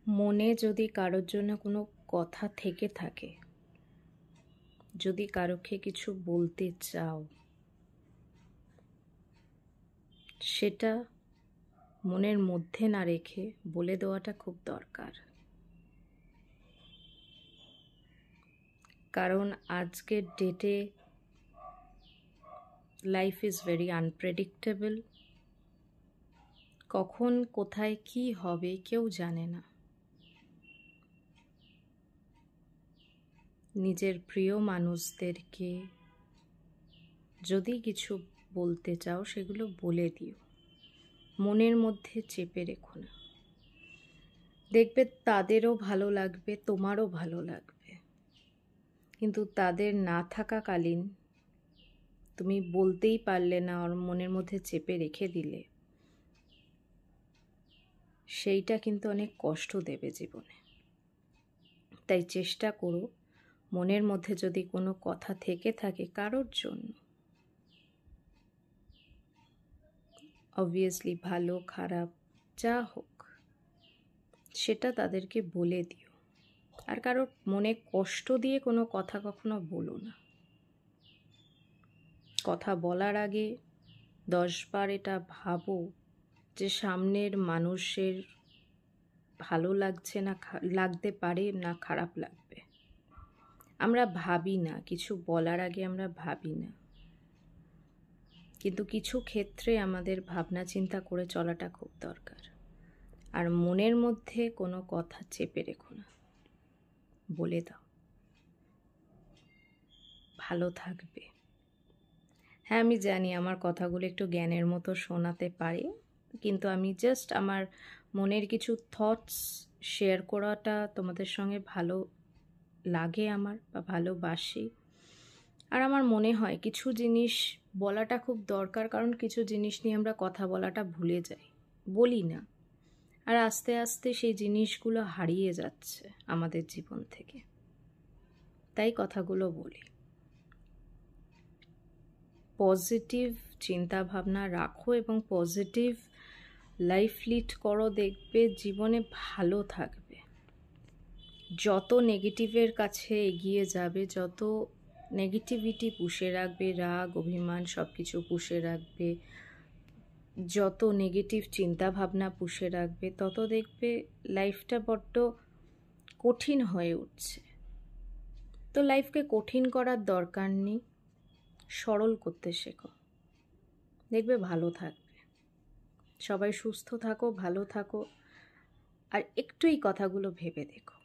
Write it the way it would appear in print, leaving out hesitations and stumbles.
মনে যদি কারোর জন্য কোনো কথা থেকে থাকে, যদি কারোকে কিছু বলতে চাও, সেটা মনের মধ্যে না রেখে বলে দেওয়াটা খুব দরকার। কারণ আজকের ডেটে লাইফ ইজ ভেরি আনপ্রেডিক্টেবল। কখন কোথায় কি হবে কেউ জানে না। নিজের প্রিয় মানুষদেরকে যদি কিছু বলতে চাও সেগুলো বলে দিও, মনের মধ্যে চেপে রেখো না। দেখবে তাদেরও ভালো লাগবে, তোমারও ভালো লাগবে। কিন্তু তাদের না থাকাকালীন তুমি বলতেই পারলে না, ওর মনের মধ্যে চেপে রেখে দিলে, সেইটা কিন্তু অনেক কষ্ট দেবে জীবনে। তাই চেষ্টা করো, মনের মধ্যে যদি কোনো কথা থেকে থাকে কারোর জন্য, অবভিয়াসলি ভালো খারাপ যা হোক, সেটা তাদেরকে বলে দিও। আর কারোর মনে কষ্ট দিয়ে কোনো কথা কখনো বলো না। কথা বলার আগে 10 বার এটা ভাবো যে সামনের মানুষের ভালো লাগছে না, লাগতে পারে না খারাপ লাগবে। আমরা ভাবি না, কিছু বলার আগে আমরা ভাবি না, কিন্তু কিছু ক্ষেত্রে আমাদের ভাবনা চিন্তা করে চলাটা খুব দরকার। আর মনের মধ্যে কোনো কথা চেপে রেখো না, বলে দাও, ভালো থাকবে। হ্যাঁ, আমি জানি আমার কথাগুলো একটু জ্ঞানের মতো শোনাতে পারে, কিন্তু আমি জাস্ট আমার মনের কিছু থটস শেয়ার করাটা তোমাদের সঙ্গে ভালো লাগে আমার, বা ভালোবাসি। আর আমার মনে হয় কিছু জিনিস বলাটা খুব দরকার, কারণ কিছু জিনিস নিয়ে আমরা কথা বলাটা ভুলে যাই, বলি না। আর আস্তে আস্তে সেই জিনিসগুলো হারিয়ে যাচ্ছে আমাদের জীবন থেকে। তাই কথাগুলো বলি। পজিটিভ চিন্তা ভাবনা রাখো এবং পজিটিভ লাইফ লিড করো, দেখবে জীবনে ভালো থাকবে। যত নেগেটিভের কাছে এগিয়ে যাবে, যত নেগেটিভিটি পুষে রাখবে, রাগ অভিমান সব কিছু পুষে রাখবে, যত নেগেটিভ চিন্তা ভাবনা পুষে রাখবে, তত দেখবে লাইফটা বড্ড কঠিন হয়ে উঠছে। তো লাইফকে কঠিন করার দরকার নেই, সরল করতে শেখো, দেখবে ভালো থাকবে। সবাই সুস্থ থাকো, ভালো থাকো। আর একটু এই কথাগুলো ভেবে দেখো।